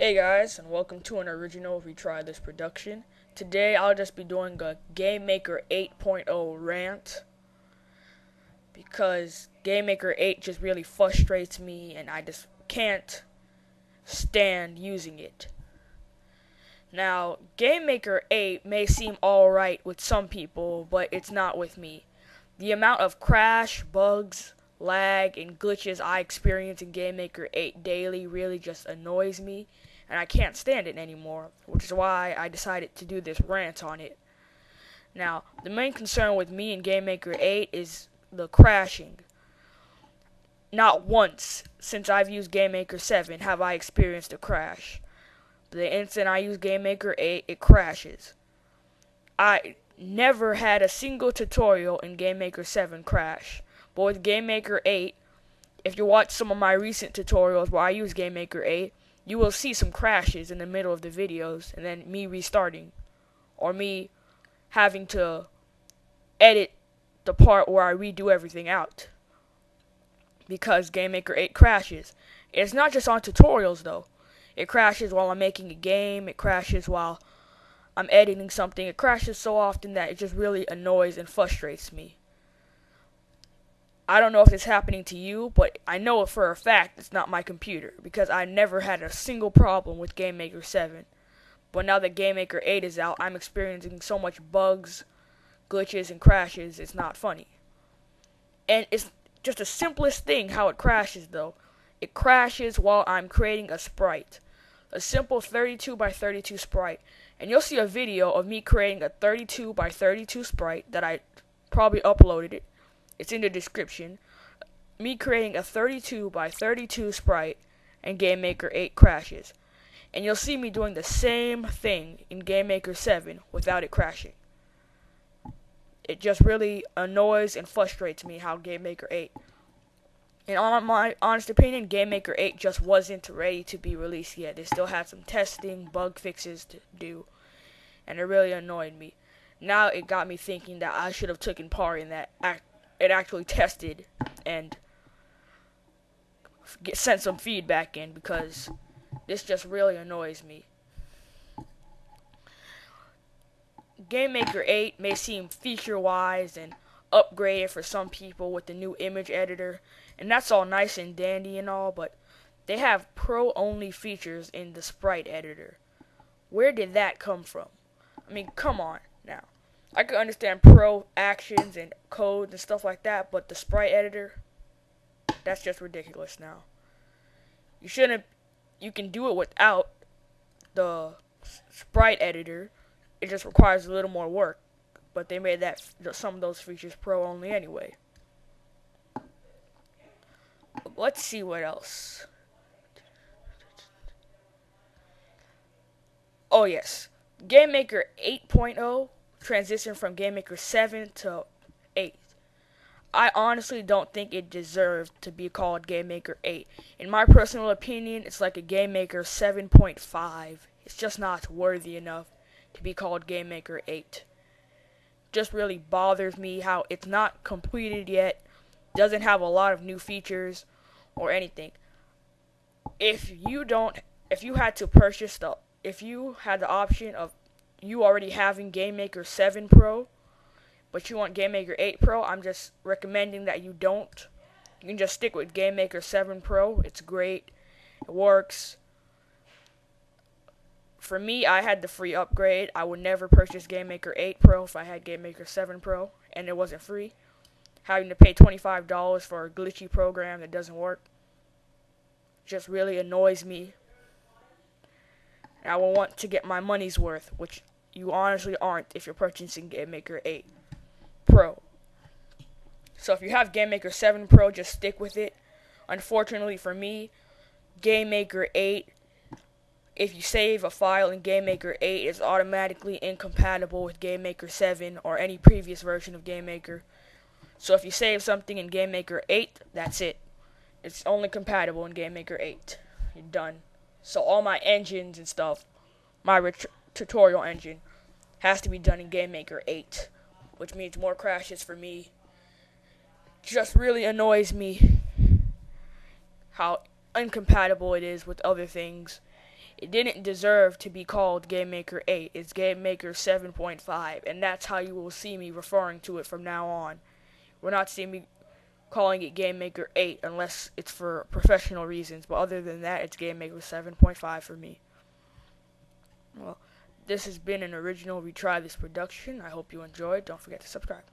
Hey guys, and welcome to an original Retry This production. Today I'll just be doing a Game Maker 8.0 rant because Game Maker 8 just really frustrates me and I just can't stand using it. Now, Game Maker 8 may seem alright with some people, but it's not with me. The amount of crash, bugs, lag, and glitches I experience in Game Maker 8 daily really just annoys me, and I can't stand it anymore, which is why I decided to do this rant on it. Now, the main concern with me in Game Maker 8 is the crashing. Not once since I've used Game Maker 7 have I experienced a crash. The instant I use Game Maker 8, it crashes. I never had a single tutorial in Game Maker 7 crash, but with Game Maker 8, if you watch some of my recent tutorials where I use Game Maker 8, you will see some crashes in the middle of the videos, and then me restarting, or me having to edit the part where I redo everything out, because Game Maker 8 crashes. It's not just on tutorials though. It crashes while I'm making a game, it crashes while I'm editing something. It crashes so often that it just really annoys and frustrates me. I don't know if it's happening to you, but I know for a fact it's not my computer, because I never had a single problem with Game Maker 7. But now that Game Maker 8 is out, I'm experiencing so much bugs, glitches, and crashes, it's not funny. And it's just the simplest thing how it crashes though. It crashes while I'm creating a sprite. A simple 32 by 32 sprite. And you'll see a video of me creating a 32 by 32 sprite that I probably uploaded it. It's in the description. Me creating a 32 by 32 sprite and Game Maker 8 crashes. And you'll see me doing the same thing in Game Maker 7 without it crashing. It just really annoys and frustrates me how Game Maker 8. And on my honest opinion, Game Maker 8 just wasn't ready to be released yet. They still had some testing, bug fixes to do. And it really annoyed me. Now it got me thinking that I should have taken part in that it actually tested and sent some feedback in, because this just really annoys me. Game Maker 8 may seem feature-wise and upgraded for some people with the new image editor, and that's all nice and dandy and all, but they have pro-only features in the sprite editor. Where did that come from? I mean, come on now. I can understand pro actions and codes and stuff like that, but the sprite editor, that's just ridiculous now. You can do it without the sprite editor. It just requires a little more work, but they made some of those features pro only anyway. Let's see what else. Oh yes, Game Maker 8.0 transitioned from Game Maker 7 to 8. I honestly don't think it deserved to be called Game Maker 8. In my personal opinion, it's like a Game Maker 7.5. It's just not worthy enough to be called Game Maker 8. Just really bothers me how it's not completed yet, doesn't have a lot of new features or anything. If you had the option of you already having Game Maker 7 Pro, but you want Game Maker 8 Pro, I'm just recommending that you don't. You can just stick with Game Maker 7 Pro. It's great. It works. For me, I had the free upgrade. I would never purchase Game Maker 8 Pro if I had Game Maker 7 Pro, and it wasn't free. Having to pay $25 for a glitchy program that doesn't work just really annoys me. And I will want to get my money's worth, which you honestly aren't if you're purchasing Game Maker 8 Pro. So if you have Game Maker 7 Pro, just stick with it. Unfortunately for me, Game Maker 8, if you save a file in Game Maker 8, it's automatically incompatible with Game Maker 7 or any previous version of Game Maker. So if you save something in Game Maker 8, that's it. It's only compatible in Game Maker 8. You're done. So all my engines and stuff, my tutorial engine, has to be done in Game Maker 8, which means more crashes for me. Just really annoys me how incompatible it is with other things. It didn't deserve to be called Game Maker 8. It's Game Maker 7.5, and that's how you will see me referring to it from now on. We're not seeing me calling it Game Maker 8 unless it's for professional reasons, but other than that, it's Game Maker 7.5 for me. Well, this has been an original Retry This production. I hope you enjoyed. Don't forget to subscribe.